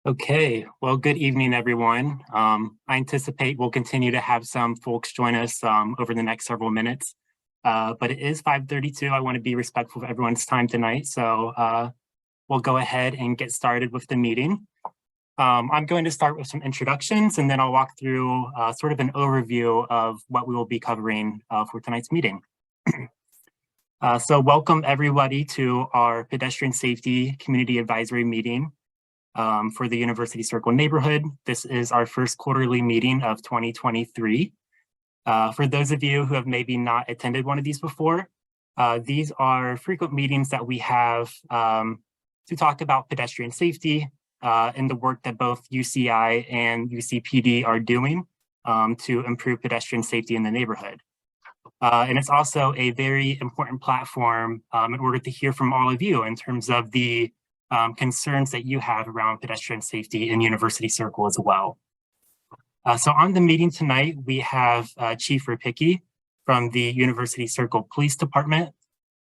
Okay, well, good evening, everyone. I anticipate we'll continue to have some folks join us over the next several minutes, but it is 5:32. I want to be respectful of everyone's time tonight, so we'll go ahead and get started with the meeting. I'm going to start with some introductions, and then I'll walk through sort of an overview of what we will be covering for tonight's meeting. So welcome, everybody, to our Pedestrian Safety Community Advisory meeting. For the University Circle neighborhood. This is our first quarterly meeting of 2023. For those of you who have maybe not attended one of these before, these are frequent meetings that we have to talk about pedestrian safety and the work that both UCI and UCPD are doing to improve pedestrian safety in the neighborhood. And it's also a very important platform in order to hear from all of you in terms of the concerns that you have around pedestrian safety in University Circle as well. So on the meeting tonight, we have Chief Rapicki from the University Circle Police Department.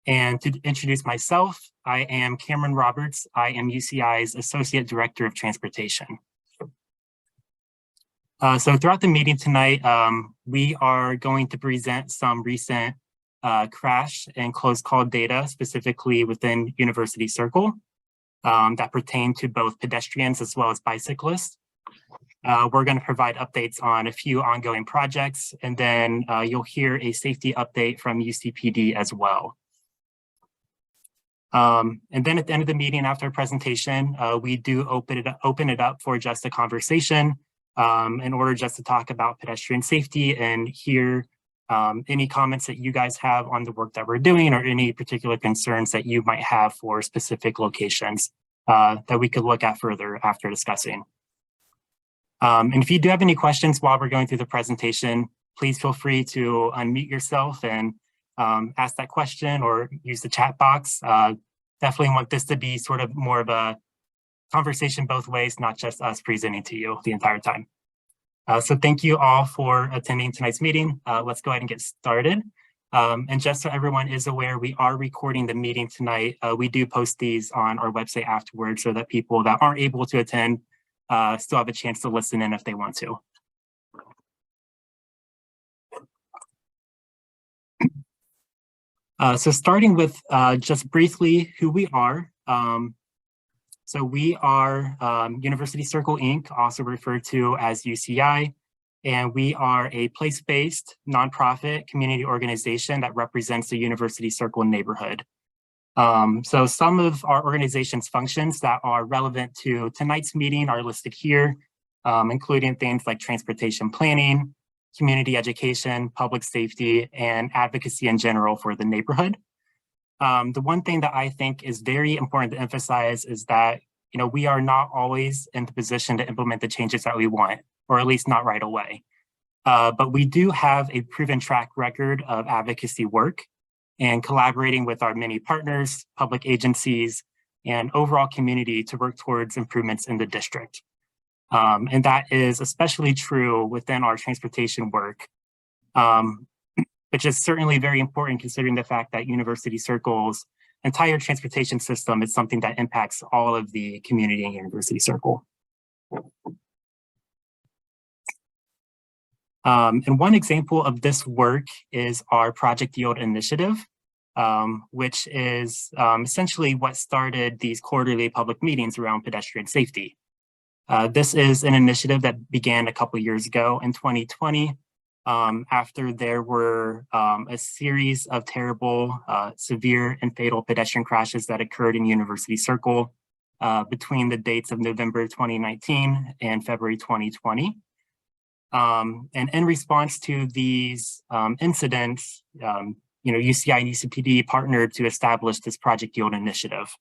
And to introduce myself, I am Cameron Roberts. I am UCI's Associate Director of Transportation. So throughout the meeting tonight, we are going to present some recent crash and close call data, specifically within University Circle. That pertain to both pedestrians as well as bicyclists. We're going to provide updates on a few ongoing projects, and then you'll hear a safety update from UCPD as well. And then at the end of the meeting, after our presentation, we do open it up for just a conversation in order just to talk about pedestrian safety and hear any comments that you guys have on the work that we're doing or any particular concerns that you might have for specific locations that we could look at further after discussing. And if you do have any questions while we're going through the presentation, please feel free to unmute yourself and ask that question or use the chat box. Definitely want this to be sort of more of a conversation both ways, not just us presenting to you the entire time. So thank you all for attending tonight's meeting. Let's go ahead and get started. And just so everyone is aware, we are recording the meeting tonight. We do post these on our website afterwards so that people that aren't able to attend still have a chance to listen in if they want to. So starting with just briefly who we are. So we are University Circle Inc., also referred to as UCI, and we are a place-based nonprofit community organization that represents the University Circle neighborhood. So some of our organization's functions that are relevant to tonight's meeting are listed here, including things like transportation planning, community education, public safety, and advocacy in general for the neighborhood. The one thing that I think is very important to emphasize is that, we are not always in the position to implement the changes that we want, or at least not right away. But we do have a proven track record of advocacy work and collaborating with our many partners, public agencies, and overall community to work towards improvements in the district. And that is especially true within our transportation work, which is certainly very important considering the fact that University Circle's entire transportation system is something that impacts all of the community in University Circle. And one example of this work is our Project Yield initiative, which is essentially what started these quarterly public meetings around pedestrian safety. This is an initiative that began a couple years ago in 2020, after there were a series of terrible, severe and fatal pedestrian crashes that occurred in University Circle between the dates of November 2019 and February 2020. And in response to these incidents, UCI and UCPD partnered to establish this Project Yield initiative.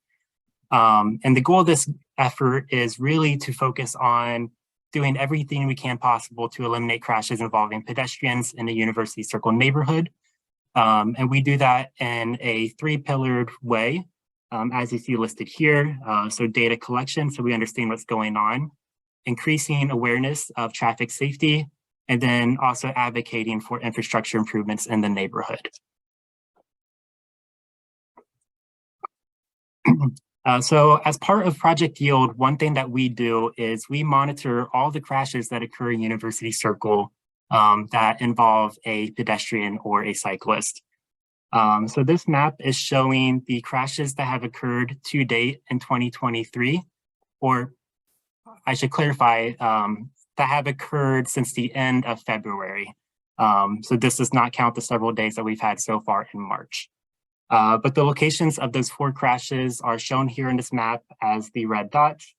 And the goal of this effort is really to focus on doing everything we can possible to eliminate crashes involving pedestrians in the University Circle neighborhood. And we do that in a three-pillared way, as you see listed here. So data collection, so we understand what's going on, increasing awareness of traffic safety, and then also advocating for infrastructure improvements in the neighborhood. So as part of Project Yield, one thing that we do is we monitor all the crashes that occur in University Circle that involve a pedestrian or a cyclist. So this map is showing the crashes that have occurred to date in 2023, or I should clarify, that have occurred since the end of February. So this does not count the several days that we've had so far in March. But the locations of those 4 crashes are shown here in this map as the red dots.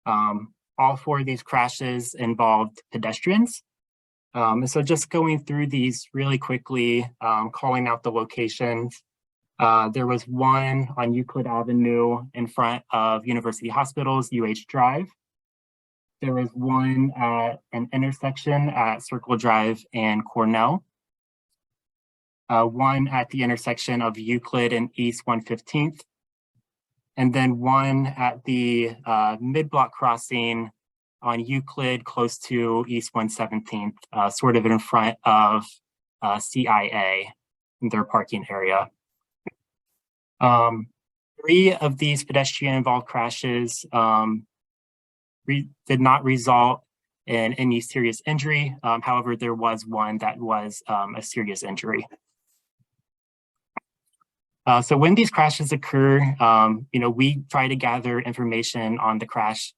All 4 of these crashes involved pedestrians. And so just going through these really quickly, calling out the locations. There was one on Euclid Avenue in front of University Hospital's UH Drive. There was one at an intersection at Circle Drive and Cornell. One at the intersection of Euclid and East 115th. And then one at the mid-block crossing on Euclid close to East 117th, sort of in front of CIA in their parking area. 3 of these pedestrian-involved crashes did not result in any serious injury. However, there was one that was a serious injury. So when these crashes occur, we try to gather information on the crash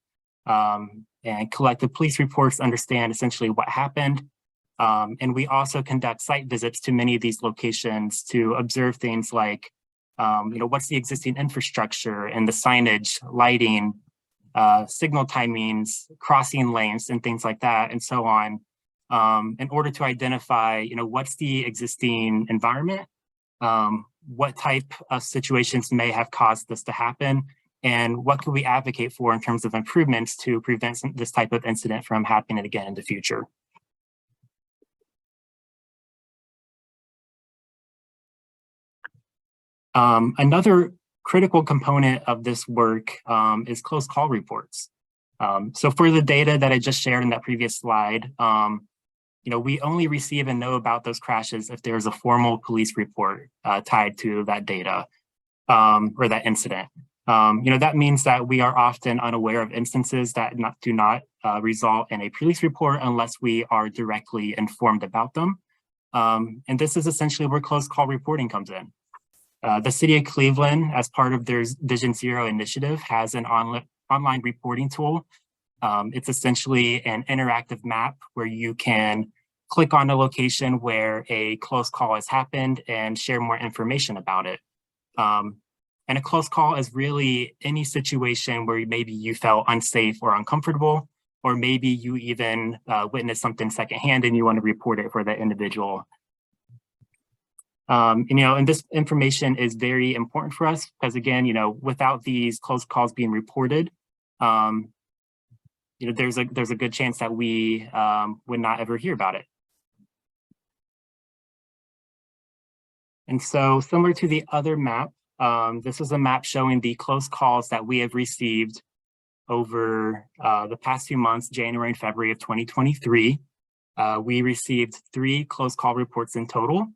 and collect the police reports to understand essentially what happened. And we also conduct site visits to many of these locations to observe things like, what's the existing infrastructure and the signage, lighting, signal timings, crossing lanes, and things like that, and so on, in order to identify, what's the existing environment, what type of situations may have caused this to happen, and what can we advocate for in terms of improvements to prevent this type of incident from happening again in the future. Another critical component of this work is close call reports. So for the data that I just shared in that previous slide, we only receive and know about those crashes if there's a formal police report tied to that data or that incident. That means that we are often unaware of instances that do not result in a police report unless we are directly informed about them. And this is essentially where close call reporting comes in. The City of Cleveland, as part of their Vision Zero initiative, has an online reporting tool. It's essentially an interactive map where you can click on a location where a close call has happened and share more information about it. And a close call is really any situation where maybe you felt unsafe or uncomfortable, or maybe you even witnessed something secondhand and you want to report it for that individual. And this information is very important for us because, again, without these close calls being reported, there's a good chance that we would not ever hear about it. And so, similar to the other map, this is a map showing the close calls that we have received over the past few months, January and February of 2023. We received 3 close call reports in total.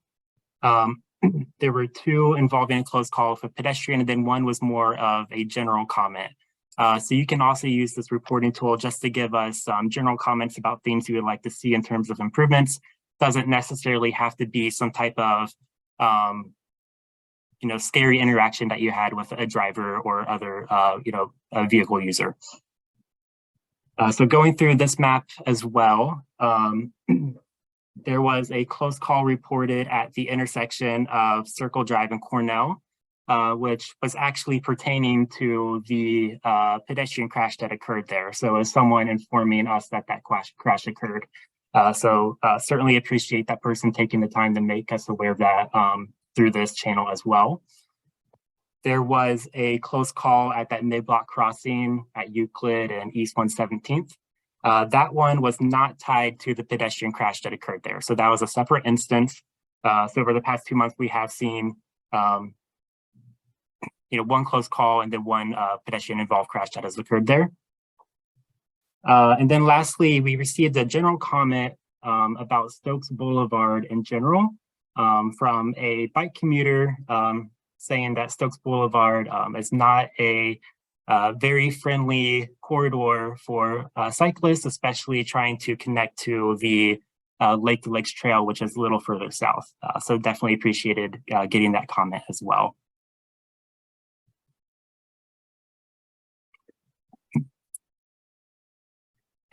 There were 2 involving a close call with a pedestrian, and then one was more of a general comment. So you can also use this reporting tool just to give us general comments about things you would like to see in terms of improvements. Doesn't necessarily have to be some type of scary interaction that you had with a driver or other a vehicle user. So going through this map as well, there was a close call reported at the intersection of Circle Drive and Cornell, which was actually pertaining to the pedestrian crash that occurred there. So it was someone informing us that crash occurred. So certainly appreciate that person taking the time to make us aware of that through this channel as well. There was a close call at that mid-block crossing at Euclid and East 117th. That one was not tied to the pedestrian crash that occurred there. So that was a separate instance. So over the past 2 months, we have seen one close call and then one pedestrian involved crash that has occurred there. And then lastly, we received a general comment about Stokes Boulevard in general from a bike commuter saying that Stokes Boulevard is not a very friendly corridor for cyclists, especially trying to connect to the Lake to Lakes Trail, which is a little further south. So definitely appreciated getting that comment as well.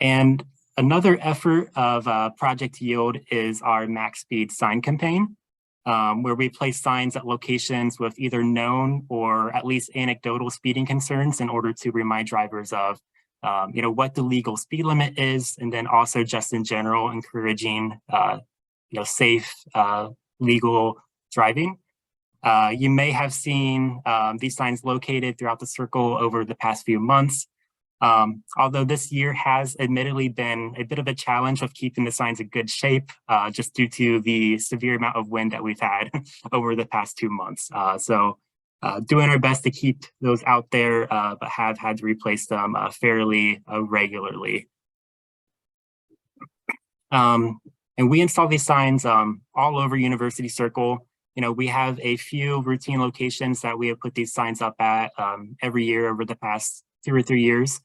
And another effort of Project Yield is our max speed sign campaign, where we place signs at locations with either known or at least anecdotal speeding concerns in order to remind drivers of what the legal speed limit is, and then also just in general encouraging safe, legal driving. You may have seen these signs located throughout the circle over the past few months. Although this year has admittedly been a bit of a challenge of keeping the signs in good shape, just due to the severe amount of wind that we've had over the past 2 months. So doing our best to keep those out there, but have had to replace them fairly regularly. And we install these signs all over University Circle. We have a few routine locations that we have put these signs up at every year over the past 2 or 3 years.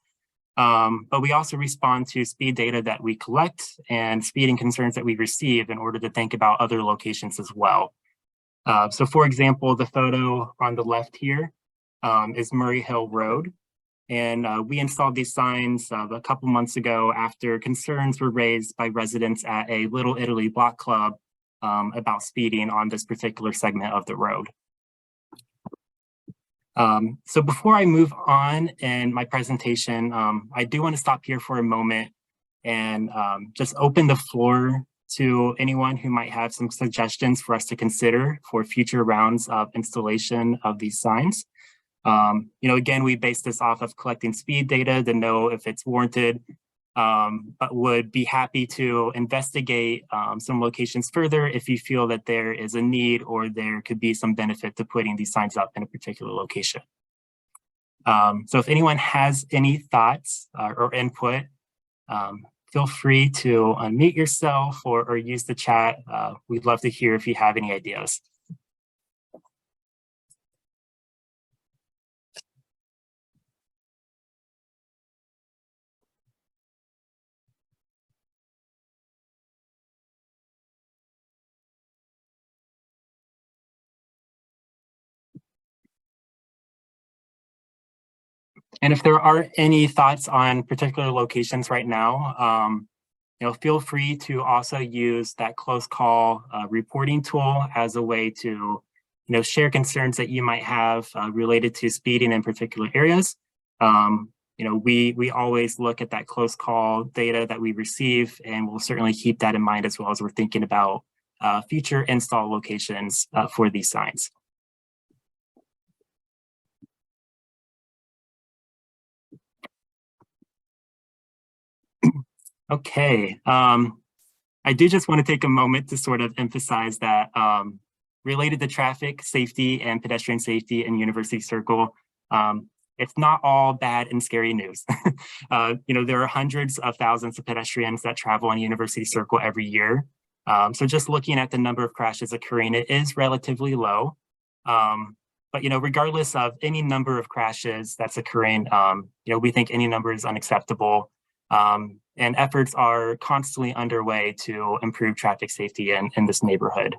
But we also respond to speed data that we collect and speeding concerns that we receive in order to think about other locations as well. So for example, the photo on the left here is Murray Hill Road. And we installed these signs a couple months ago after concerns were raised by residents at a Little Italy block club about speeding on this particular segment of the road. So before I move on in my presentation, I do want to stop here for a moment and just open the floor to anyone who might have some suggestions for us to consider for future rounds of installation of these signs. Again, we base this off of collecting speed data to know if it's warranted, but would be happy to investigate some locations further if you feel that there is a need or there could be some benefit to putting these signs up in a particular location. So if anyone has any thoughts or input, feel free to unmute yourself or use the chat. We'd love to hear if you have any ideas. And if there are any thoughts on particular locations right now, feel free to also use that close call reporting tool as a way to, share concerns that you might have related to speeding in particular areas. We always look at that close call data that we receive, and we'll certainly keep that in mind as well as we're thinking about future install locations for these signs. Okay, I do just want to take a moment to sort of emphasize that related to traffic safety and pedestrian safety in University Circle, it's not all bad and scary news. There are hundreds of thousands of pedestrians that travel on University Circle every year. So just looking at the number of crashes occurring, it is relatively low. But regardless of any number of crashes that's occurring, we think any number is unacceptable. And efforts are constantly underway to improve traffic safety in this neighborhood.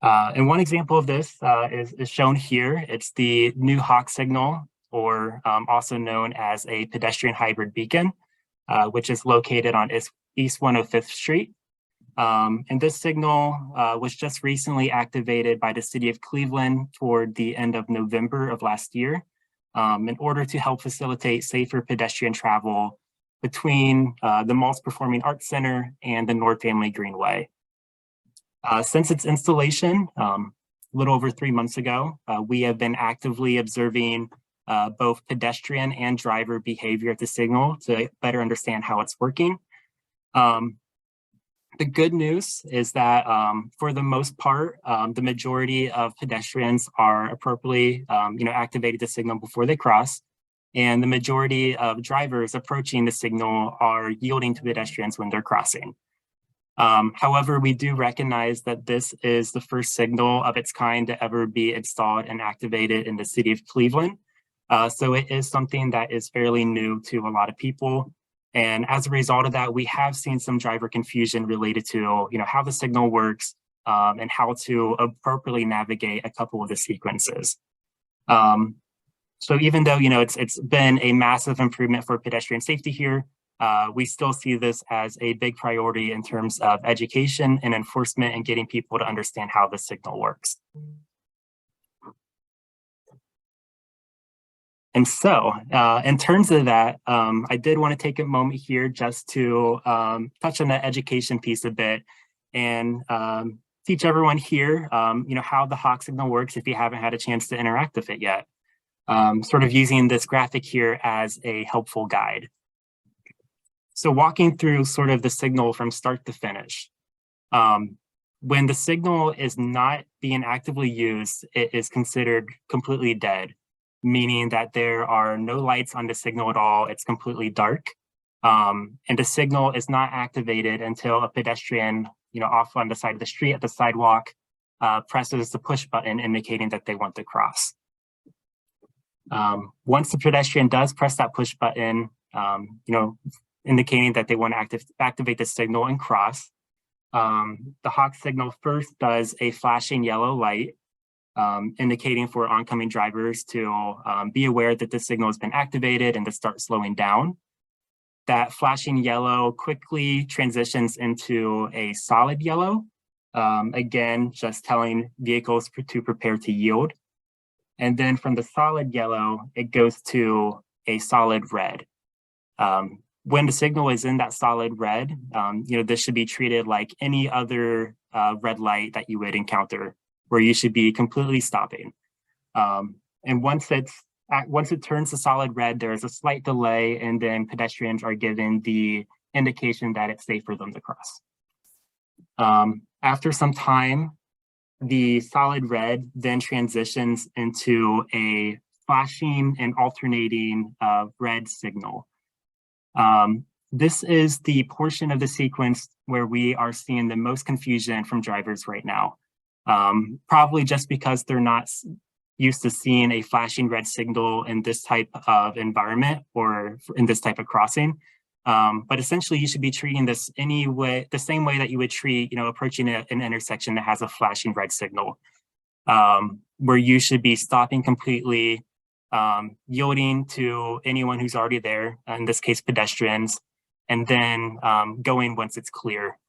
And one example of this is shown here. It's the new Hawk signal, or also known as a pedestrian hybrid beacon, which is located on East 105th Street. And this signal was just recently activated by the city of Cleveland toward the end of November of last year in order to help facilitate safer pedestrian travel between the Maltz Performing Arts Center and the North Family Greenway. Since its installation, a little over 3 months ago, we have been actively observing both pedestrian and driver behavior at the signal to better understand how it's working. The good news is that for the most part, the majority of pedestrians are appropriately activated the signal before they cross. And the majority of drivers approaching the signal are yielding to pedestrians when they're crossing. However, we do recognize that this is the first signal of its kind to ever be installed and activated in the city of Cleveland. So it is something that is fairly new to a lot of people. And as a result of that, we have seen some driver confusion related to, how the signal works and how to appropriately navigate a couple of the sequences. So even though, it's been a massive improvement for pedestrian safety here, we still see this as a big priority in terms of education and enforcement and getting people to understand how the signal works. And so in terms of that, I did want to take a moment here just to touch on the education piece a bit and teach everyone here, how the hawk signal works if you haven't had a chance to interact with it yet. Sort of using this graphic here as a helpful guide. So walking through sort of the signal from start to finish. When the signal is not being actively used, it is considered completely dead, meaning that there are no lights on the signal at all. It's completely dark. And the signal is not activated until a pedestrian, off on the side of the street at the sidewalk, presses the push button indicating that they want to cross. Once the pedestrian does press that push button, indicating that they want to activate the signal and cross, the hawk signal first does a flashing yellow light, indicating for oncoming drivers to be aware that the signal has been activated and to start slowing down. That flashing yellow quickly transitions into a solid yellow, again, just telling vehicles to prepare to yield. And then from the solid yellow, it goes to a solid red. When the signal is in that solid red, this should be treated like any other red light that you would encounter, where you should be completely stopping. And once it turns to solid red, there is a slight delay, and then pedestrians are given the indication that it's safe for them to cross. After some time, the solid red then transitions into a flashing and alternating red signal. This is the portion of the sequence where we are seeing the most confusion from drivers right now. Probably just because they're not used to seeing a flashing red signal in this type of environment or in this type of crossing. But essentially, you should be treating this the same way that you would treat, approaching an intersection that has a flashing red signal, where you should be stopping completely, yielding to anyone who's already there, in this case, pedestrians, and then going once it's clear.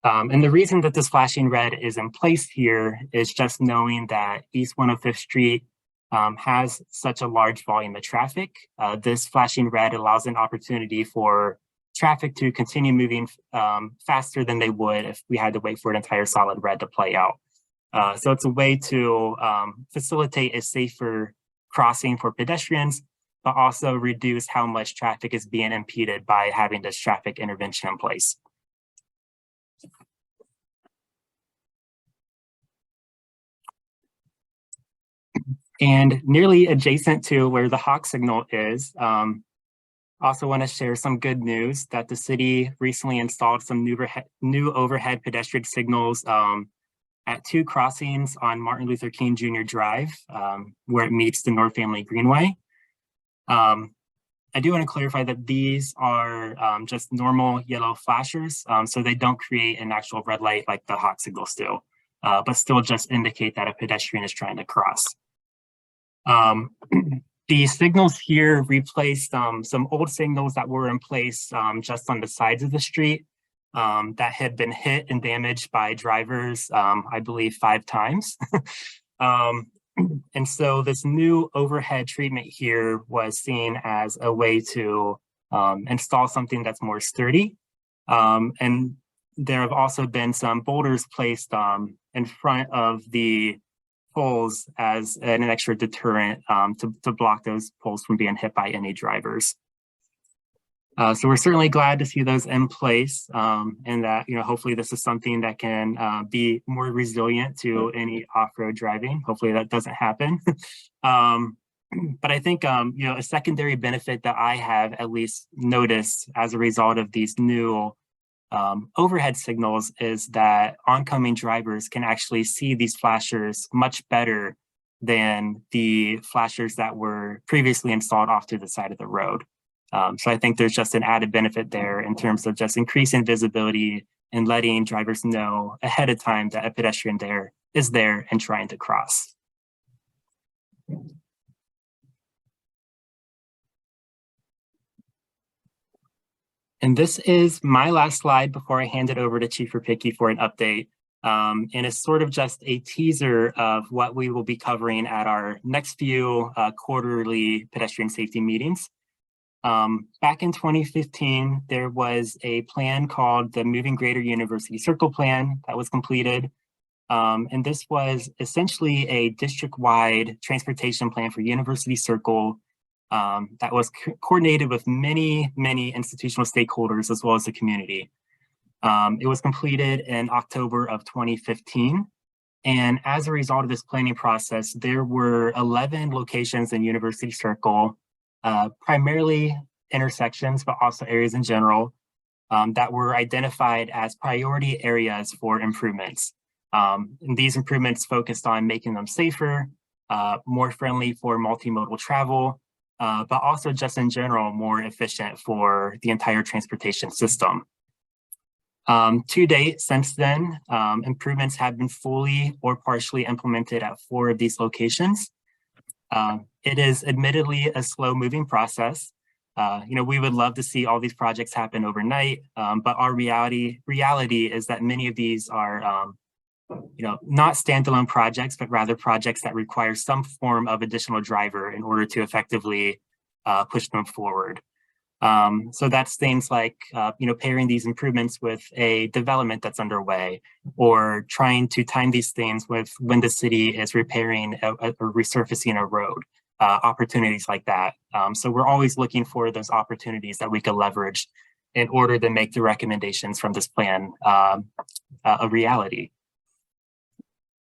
And the reason that this flashing red is in place here is just knowing that East 105th Street has such a large volume of traffic. This flashing red allows an opportunity for traffic to continue moving faster than they would if we had to wait for an entire solid red to play out. So it's a way to facilitate a safer crossing for pedestrians, but also reduce how much traffic is being impeded by having this traffic intervention in place. And nearly adjacent to where the hawk signal is, also want to share some good news that the city recently installed some new overhead pedestrian signals at 2 crossings on Martin Luther King Jr. Drive, where it meets the North Family Greenway. I do want to clarify that these are just normal yellow flashers, so they don't create an actual red light like the hawk signals do, but still just indicate that a pedestrian is trying to cross. The signals here replaced some old signals that were in place just on the sides of the street that had been hit and damaged by drivers, I believe 5 times. And so this new overhead treatment here was seen as a way to install something that's more sturdy. And there have also been some boulders placed in front of the poles as an extra deterrent to block those poles from being hit by any drivers. So we're certainly glad to see those in place, and that hopefully this is something that can be more resilient to any off-road driving. Hopefully that doesn't happen. But I think a secondary benefit that I have at least noticed as a result of these new overhead signals is that oncoming drivers can actually see these flashers much better than the flashers that were previously installed off to the side of the road. So I think there's just an added benefit there in terms of just increasing visibility and letting drivers know ahead of time that a pedestrian is there and trying to cross. And this is my last slide before I hand it over to Chief Rapicki for an update. And it's sort of just a teaser of what we will be covering at our next few quarterly pedestrian safety meetings. Back in 2015, there was a plan called the Moving Greater University Circle Plan that was completed. And this was essentially a district-wide transportation plan for University Circle that was coordinated with many institutional stakeholders as well as the community. It was completed in October of 2015. And as a result of this planning process, there were 11 locations in University Circle, primarily intersections, but also areas in general, that were identified as priority areas for improvements. And these improvements focused on making them safer, more friendly for multimodal travel, but also just in general, more efficient for the entire transportation system. To date, since then, improvements have been fully or partially implemented at 4 of these locations. It is admittedly a slow-moving process. We would love to see all these projects happen overnight, but our reality is that many of these are not standalone projects, but rather projects that require some form of additional driver in order to effectively push them forward. So that's things like, pairing these improvements with a development that's underway, or trying to time these things with when the city is repairing or resurfacing a road, opportunities like that. So we're always looking for those opportunities that we could leverage in order to make the recommendations from this plan a reality.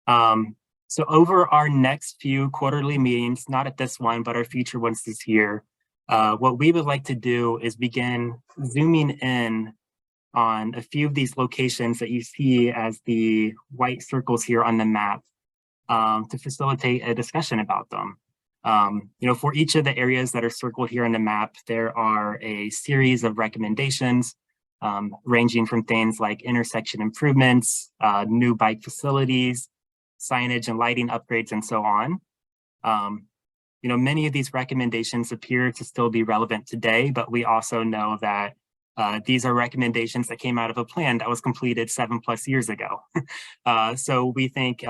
So over our next few quarterly meetings, not at this one, but our future ones this year, what we would like to do is begin zooming in on a few of these locations that you see as the white circles here on the map to facilitate a discussion about them. For each of the areas that are circled here on the map, there are a series of recommendations ranging from things like intersection improvements, new bike facilities, signage and lighting upgrades, and so on. Many of these recommendations appear to still be relevant today, but we also know that these are recommendations that came out of a plan that was completed 7+ years ago. So we think,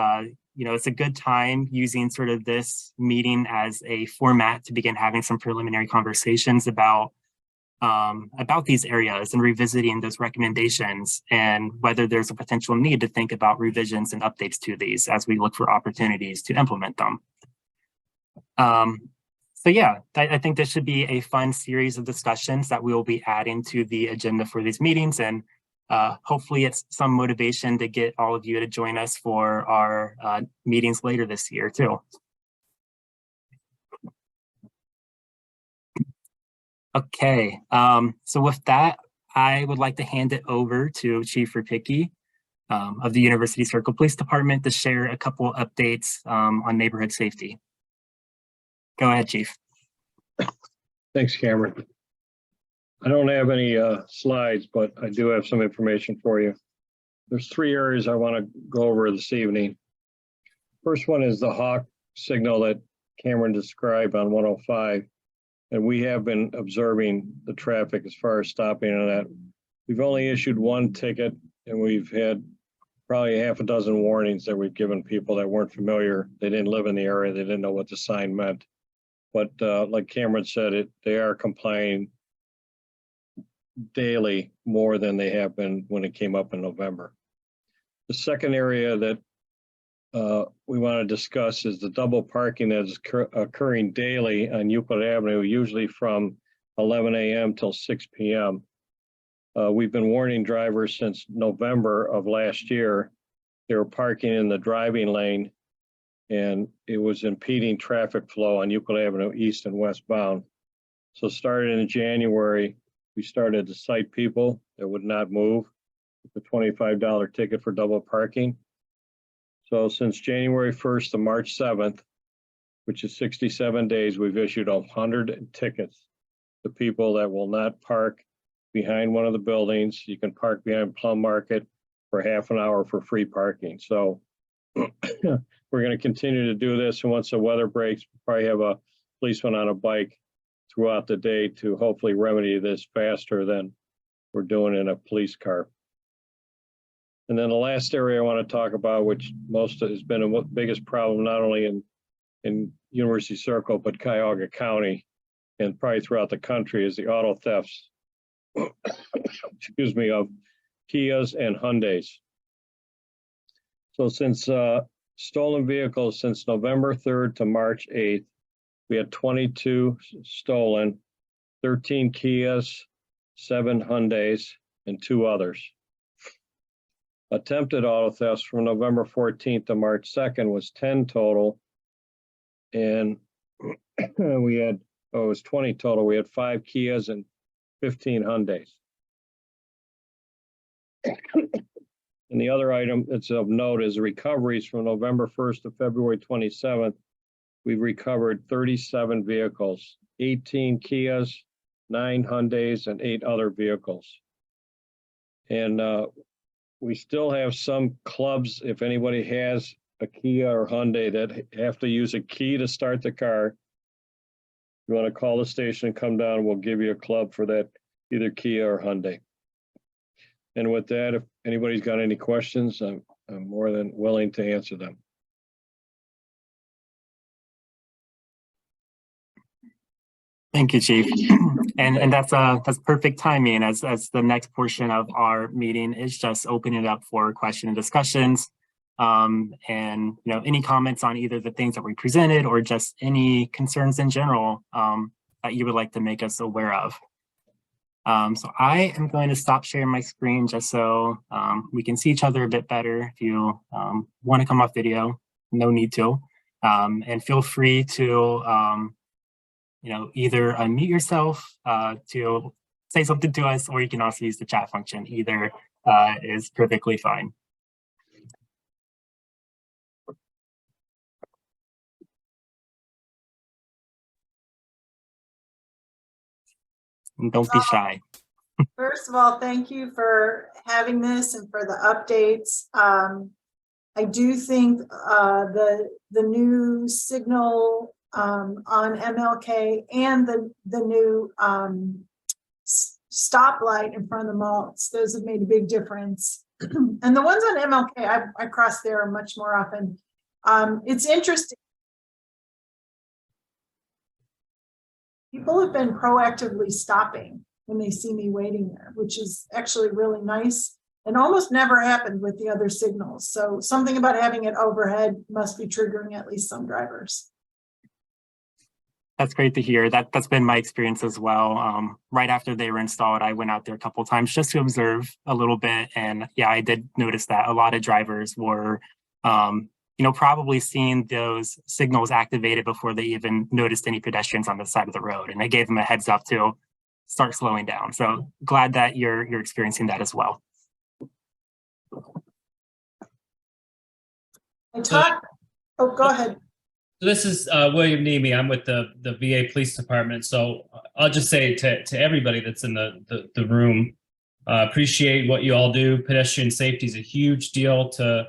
it's a good time using sort of this meeting as a format to begin having some preliminary conversations about these areas and revisiting those recommendations, and whether there's a potential need to think about revisions and updates to these as we look for opportunities to implement them. So yeah, I think this should be a fun series of discussions that we will be adding to the agenda for these meetings, and hopefully it's some motivation to get all of you to join us for our meetings later this year too. Okay, so with that, I would like to hand it over to Chief Rapicki of the University Circle Police Department to share a couple updates on neighborhood safety. Go ahead, Chief. Thanks, Cameron. I don't have any slides, but I do have some information for you. There's 3 areas I want to go over this evening. First one is the hawk signal that Cameron described on 105. And we have been observing the traffic as far as stopping on that. We've only issued 1 ticket, and we've had probably half a dozen warnings that we've given people that weren't familiar. They didn't live in the area. They didn't know what the sign meant. But like Cameron said, they are complying daily more than they have been when it came up in November. The second area that we want to discuss is the double parking that is occurring daily on Euclid Avenue, usually from 11 a.m. till 6 p.m. We've been warning drivers since November of last year. They were parking in the driving lane, and it was impeding traffic flow on Euclid Avenue east and westbound. So starting in January, we started to cite people that would not move. the $25 ticket for double parking. So since January 1st to March 7th, which is 67 days, we've issued 100 tickets to people that will not park behind one of the buildings. You can park behind Plum Market for half an hour for free parking. So we're going to continue to do this. And once the weather breaks, we'll probably have a policeman on a bike throughout the day to hopefully remedy this faster than we're doing in a police car. And then the last area I want to talk about, which most has been the biggest problem, not only in University Circle, but Cuyahoga County, and probably throughout the country, is the auto thefts, excuse me, of Kias and Hyundais. So since stolen vehicles since November 3rd to March 8th, we had 22 stolen, 13 Kias, 7 Hyundais, and 2 others. Attempted auto thefts from November 14th to March 2nd was 10 total. And we had, it was 20 total. We had 5 Kias and 15 Hyundais. And the other item that's of note is recoveries from November 1st to February 27th. We've recovered 37 vehicles, 18 Kias, 9 Hyundais, and 8 other vehicles. And we still have some clubs, if anybody has a Kia or Hyundai, that have to use a key to start the car. If you want to call the station and come down, we'll give you a club for that, either Kia or Hyundai. And with that, if anybody's got any questions, I'm more than willing to answer them. Thank you, Chief. And that's perfect timing, as the next portion of our meeting is just opening it up for question and discussions. And any comments on either the things that we presented or just any concerns in general that you would like to make us aware of. So I am going to stop sharing my screen just so we can see each other a bit better. If you want to come off video, no need to. And feel free to either unmute yourself to say something to us, or you can also use the chat function. Either is perfectly fine. And don't be shy. First of all, thank you for having this and for the updates. I do think the new signal on MLK and the new stoplight in front of the malls, those have made a big difference. And the ones on MLK, I cross there much more often. It's interesting. People have been proactively stopping when they see me waiting there, which is actually really nice and almost never happened with the other signals. So something about having it overhead must be triggering at least some drivers. That's great to hear. That's been my experience as well. Right after they were installed, I went out there a couple of times just to observe a little bit. And yeah, I did notice that a lot of drivers were probably seeing those signals activated before they even noticed any pedestrians on the side of the road. And they gave them a heads up to start slowing down. So glad that you're experiencing that as well. Oh, go ahead. So this is William Nemi. I'm with the VA Police Department. So I'll just say to everybody that's in the room, appreciate what you all do. Pedestrian safety is a huge deal to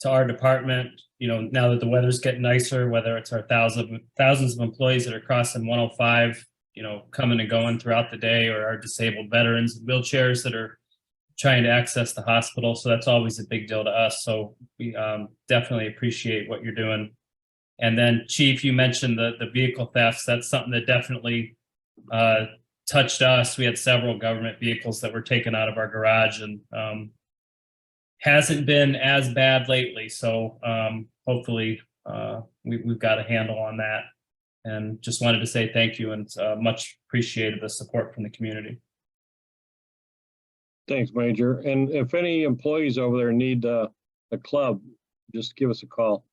our department. Now that the weather's getting nicer, whether it's our thousands of employees that are crossing 105, coming and going throughout the day, or our disabled veterans in wheelchairs that are trying to access the hospital. So that's always a big deal to us. So we definitely appreciate what you're doing. And then, Chief, you mentioned the vehicle thefts. That's something that definitely touched us. We had several government vehicles that were taken out of our garage, and hasn't been as bad lately. So hopefully we've got a handle on that. And just wanted to say thank you, and much appreciated the support from the community. Thanks, Major. And if any employees over there need a club, just give us a call.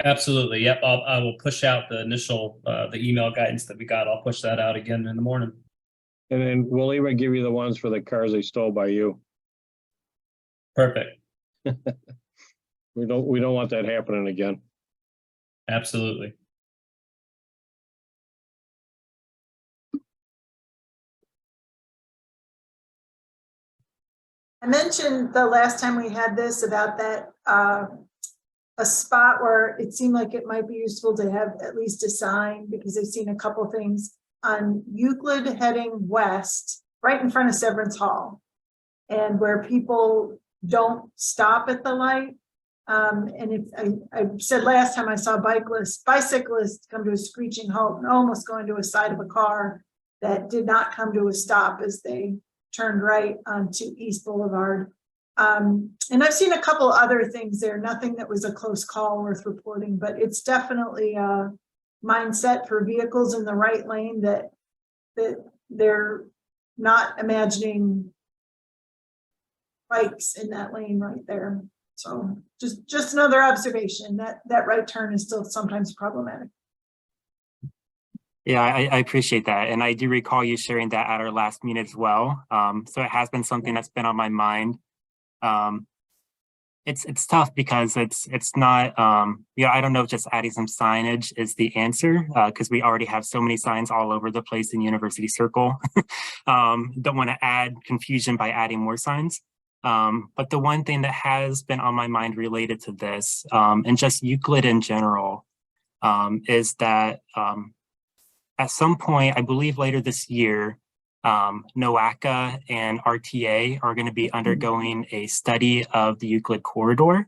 Absolutely. Yep. I will push out the initial the email guidance that we got. I'll push that out again in the morning. And then we'll even give you the ones for the cars they stole by you. Perfect. We don't want that happening again. Absolutely. I mentioned the last time we had this about that, a spot where it seemed like it might be useful to have at least a sign, because I've seen a couple things on Euclid heading west, right in front of Severance Hall, and where people don't stop at the light. And if I said last time I saw bicyclists come to a screeching halt and almost going to a side of a car that did not come to a stop as they turned right onto East Boulevard. And I've seen a couple other things there, nothing that was a close call worth reporting, but it's definitely a mindset for vehicles in the right lane that they're not imagining bikes in that lane right there. So just another observation that right turn is still sometimes problematic. Yeah, I appreciate that. And I do recall you sharing that at our last meeting as well. So it has been something that's been on my mind. It's tough because it's not, I don't know if just adding some signage is the answer, because we already have so many signs all over the place in University Circle. Don't want to add confusion by adding more signs. But the one thing that has been on my mind related to this, and just Euclid in general, is that at some point, I believe later this year, NOACA and RTA are going to be undergoing a study of the Euclid corridor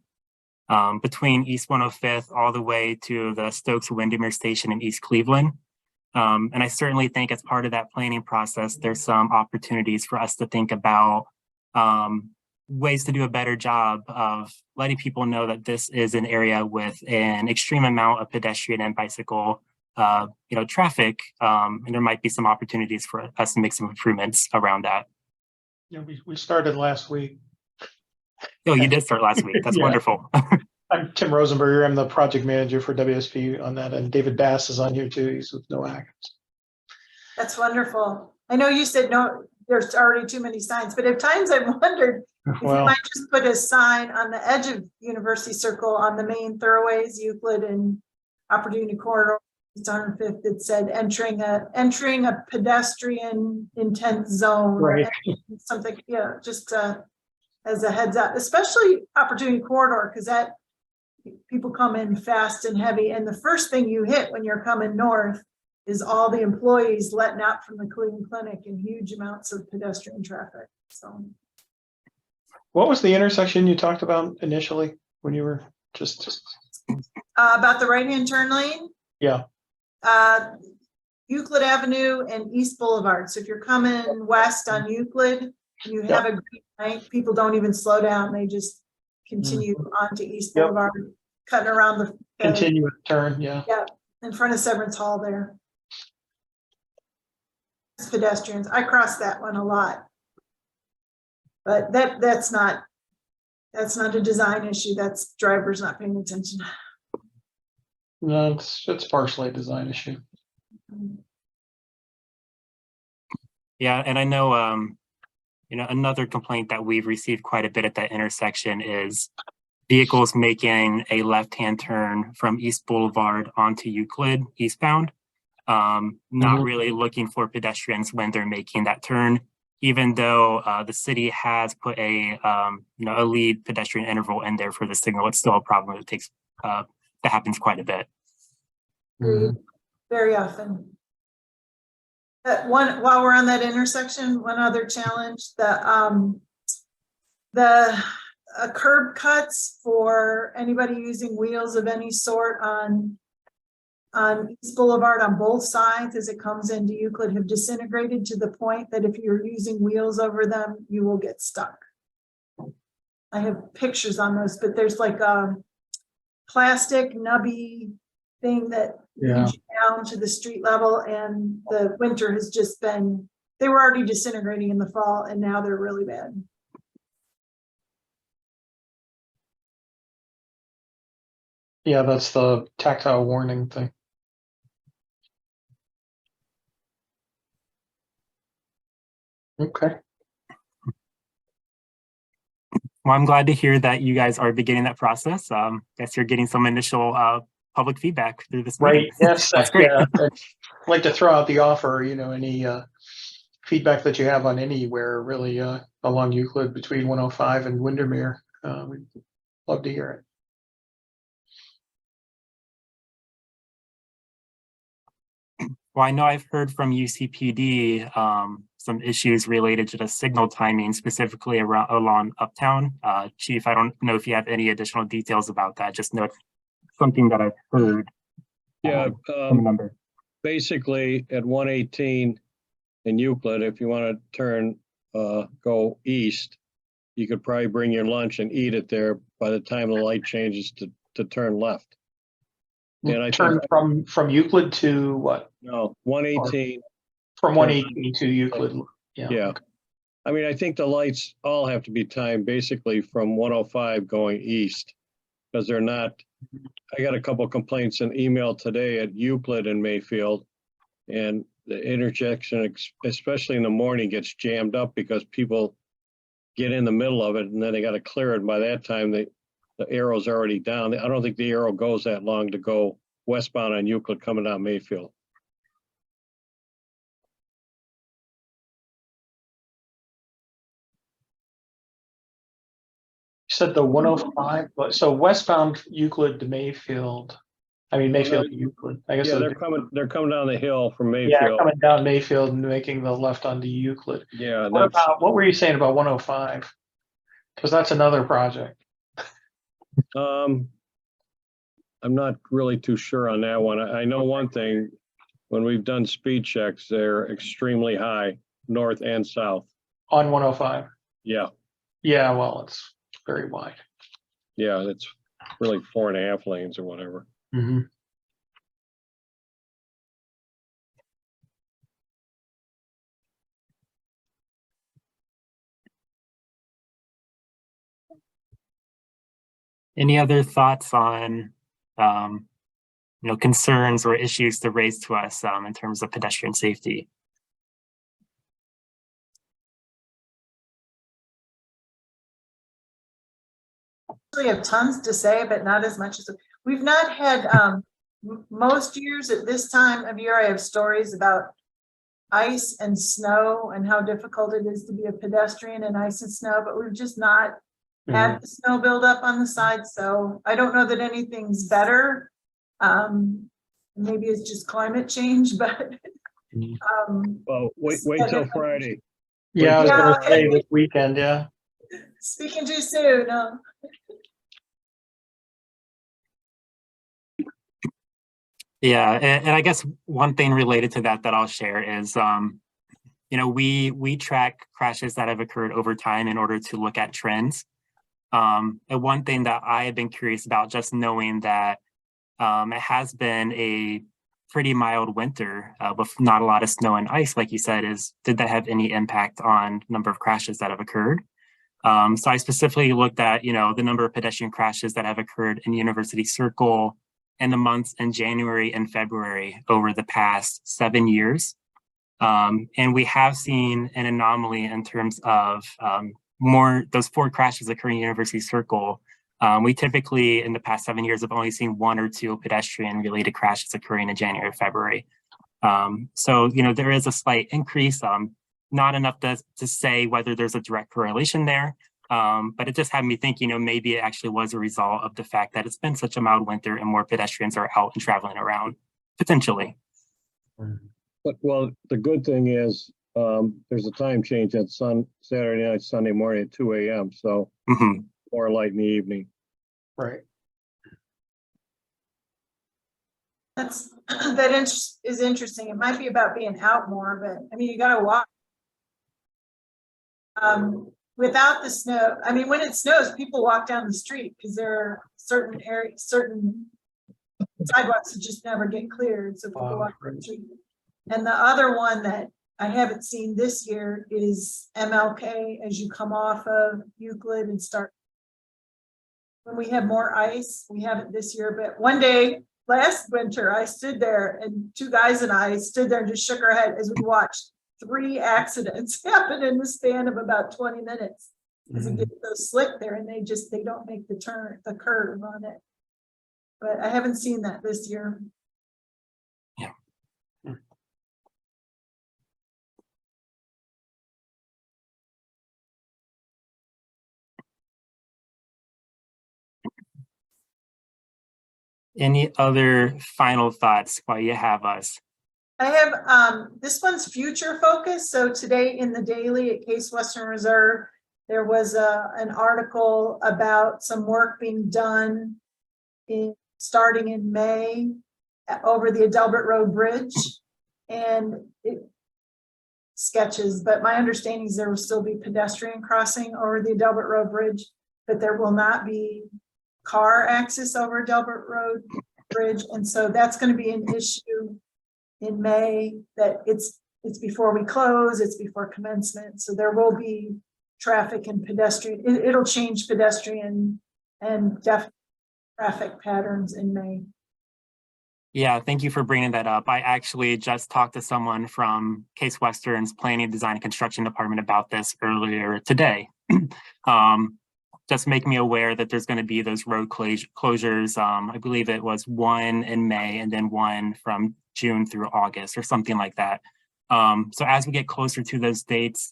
between East 105th all the way to the Stokes Windermere station in East Cleveland. And I certainly think as part of that planning process, there's some opportunities for us to think about ways to do a better job of letting people know that this is an area with an extreme amount of pedestrian and bicycle traffic, and there might be some opportunities for us to make some improvements around that. Yeah, we started last week. Oh, you did start last week. That's Yeah. Wonderful. I'm Tim Rosenberger. I'm the project manager for WSP on that, and David Bass is on here too. He's with NOAC. That's wonderful. I know you said no, there's already too many signs, but at times I've wondered if you Well, might just put a sign on the edge of University Circle on the main thoroughways, Euclid and Opportunity Corridor, East 105th, that said entering a pedestrian intense zone, Right. or something, just as a heads up, especially Opportunity Corridor, because that people come in fast and heavy, and the first thing you hit when you're coming north is all the employees letting out from the Cleveland Clinic and huge amounts of pedestrian traffic. So, what was the intersection you talked about initially when you were just? about the right-hand turn lane, Yeah. Euclid Avenue and East Boulevard. So if you're coming west on Euclid and you have a green light, people don't even slow down. They just continue onto East Yep. Boulevard, cutting around the Continuous turn. Yeah. in front of Severance Hall there. It's pedestrians. I cross that one a lot. But that's not a design issue. That's drivers not paying attention. No, it's partially a design issue. Yeah, and I know, another complaint that we've received quite a bit at that intersection is vehicles making a left-hand turn from East Boulevard onto Euclid eastbound, not really looking for pedestrians when they're making that turn, even though the city has put a lead pedestrian interval in there for the signal. It's still a problem that takes that happens quite a bit. Very often. While we're on that intersection, one other challenge, the curb cuts for anybody using wheels of any sort on East Boulevard on both sides as it comes into Euclid have disintegrated to the point that if you're using wheels over them, you will get stuck. I have pictures on those, but there's like a plastic nubby thing that leads you down to the street level, and the winter has just been, they were already disintegrating in the fall and now they're really bad. Yeah, that's the tactile warning thing. Okay. Well, I'm glad to hear that you guys are beginning that process. Guess you're getting some initial public feedback through this meeting. Right, yes, That's great. yeah. I'd like to throw out the offer, any feedback that you have on anywhere really along Euclid between 105 and Windermere. We'd love to hear it. Well, I know I've heard from UCPD some issues related to the signal timing, specifically around along Uptown. Chief, I don't know if you have any additional details about that. Just know it's something that I've heard. Yeah, From a number. basically at 118 in Euclid, if you want to turn, go east, you could probably bring your lunch and eat it there by the time the light changes to turn left. And I Turn think, from Euclid to what? no, 118, From 118 to Euclid. yeah. I mean, I think the lights all have to be timed basically from 105 going east, because they're not, I got a couple complaints in email today at Euclid and Mayfield, and the intersection, especially in the morning, gets jammed up because people get in the middle of it and then they got to clear it. And by that time, the arrow's already down. I don't think the arrow goes that long to go westbound on Euclid coming down Mayfield. You said the 105, but so westbound Euclid to Mayfield. I mean Mayfield to Euclid. I guess. Yeah, it'd they're coming down the hill from be- yeah, Mayfield. coming down Mayfield and making the left onto Euclid. Yeah, What were you saying about 105? Because that's another project. I'm not really too sure on that one. I know one thing, when we've done speed checks, they're extremely high, north and south. On 105. Yeah, Yeah, well, it's very wide. yeah, it's really 4.5 lanes or whatever. Mm-hmm. Any other thoughts on, concerns or issues to raise to us in terms of pedestrian safety? We have tons to say, but not as much as we've not had. Most years at this time of year, I have stories about ice and snow and how difficult it is to be a pedestrian in ice and snow, but we've just not had the snow build up on the side. So I don't know that anything's better. Maybe it's just climate change, but Well, wait till Friday. Yeah, I was Yeah. going to say this weekend. Yeah. speaking too soon. Yeah, and I guess one thing related to that I'll share is, we track crashes that have occurred over time in order to look at trends. And one thing that I have been curious about, just knowing that it has been a pretty mild winter with not a lot of snow and ice, like you said, is did that have any impact on number of crashes that have occurred? So I specifically looked at, the number of pedestrian crashes that have occurred in University Circle in the months in January and February over the past 7 years. And we have seen an anomaly in terms of those 4 crashes occurring in University Circle. We typically, in the past 7 years, have only seen 1 or 2 pedestrian-related crashes occurring in January or February. So, there is a slight increase, not enough to say whether there's a direct correlation there. But it just had me think, maybe it actually was a result of the fact that it's been such a mild winter and more pedestrians are out and traveling around, potentially. But, well, the good thing is there's a time change at Saturday night, Sunday morning at 2 a.m. So more light in the evening. Right. That is interesting. It might be about being out more, but I mean, you got to walk. Without the snow, I mean, when it snows, people walk down the street because there are certain sidewalks that just never get cleared. So people walk down the street. And the other one that I haven't seen this year is MLK as you come off of Euclid and start. When we have more ice, we haven't this year, but one day last winter, I stood there and 2 guys and I stood there and just shook our head as we watched 3 accidents happen in the span of about 20 minutes. Doesn't get so slick there and they don't make the curve on it. But I haven't seen that this year. Any other final thoughts while you have us? I have, this one's future focused. So today in the Daily at Case Western Reserve, there was an article about some work being done starting in May over the Adelbert Road Bridge, and it sketches, but my understanding is there will still be pedestrian crossing over the Adelbert Road Bridge, but there will not be car access over Adelbert Road Bridge. And so that's going to be an issue in May, that it's before we close, it's before commencement. So there will be traffic and pedestrian, it'll change pedestrian and traffic patterns in May. Yeah, thank you for bringing that up. I actually just talked to someone from Case Western's Planning, Design, and Construction Department about this earlier today. Just make me aware that there's going to be those road closures. I believe it was one in May and then one from June through August or something like that. So as we get closer to those dates,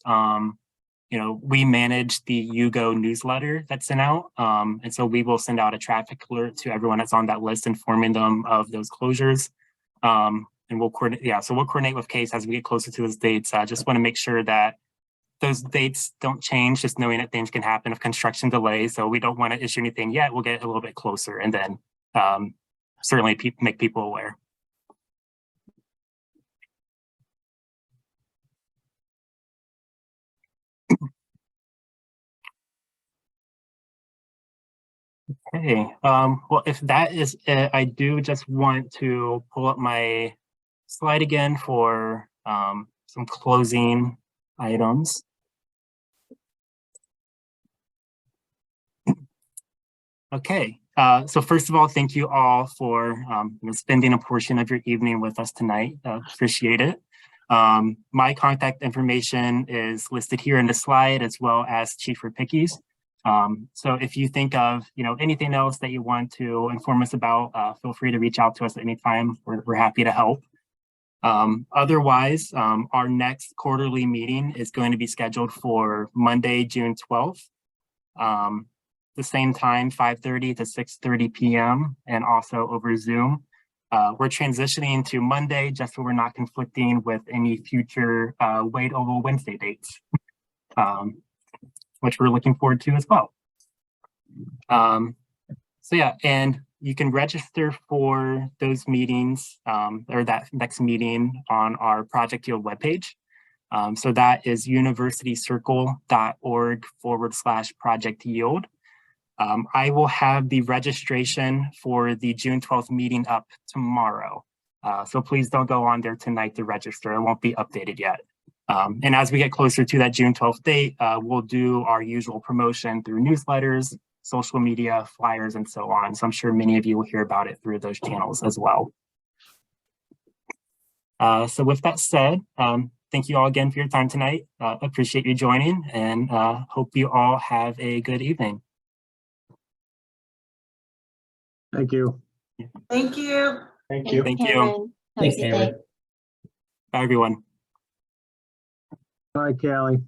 we manage the YouGo newsletter that's sent out. And so we will send out a traffic alert to everyone that's on that list, informing them of those closures. And we'll coordinate. Yeah, so we'll coordinate with Case as we get closer to those dates. I just want to make sure that those dates don't change, just knowing that things can happen of construction delays. So we don't want to issue anything yet. We'll get a little bit closer and then certainly make people aware. Okay, well, if that is it, I do just want to pull up my slide again for some closing items. Okay, so first of all, thank you all for spending a portion of your evening with us tonight. Appreciate it. My contact information is listed here in the slide, as well as Chief Rapicki's. So if you think of anything else that you want to inform us about, feel free to reach out to us at any time. We're happy to help. Otherwise, our next quarterly meeting is going to be scheduled for Monday, June 12th. The same time, 5:30 to 6:30 p.m. and also over Zoom. We're transitioning to Monday just so we're not conflicting with any future Wade Oval Wednesday dates, which we're looking forward to as well. So yeah, and you can register for those meetings or that next meeting on our Project Yield webpage. So that is universitycircle.org/Project Yield. I will have the registration for the June 12th meeting up tomorrow. So please don't go on there tonight to register. It won't be updated yet. And as we get closer to that June 12th date, we'll do our usual promotion through newsletters, social media, flyers, and so on. So I'm sure many of you will hear about it through those channels as well. So with that said, thank you all again for your time tonight. Appreciate you joining, and hope you all have a good evening. Thank you. Thank you. Thank you. Thank you. Cameron. Have a Thanks, good day. Cameron. Bye, everyone. Bye, Callie.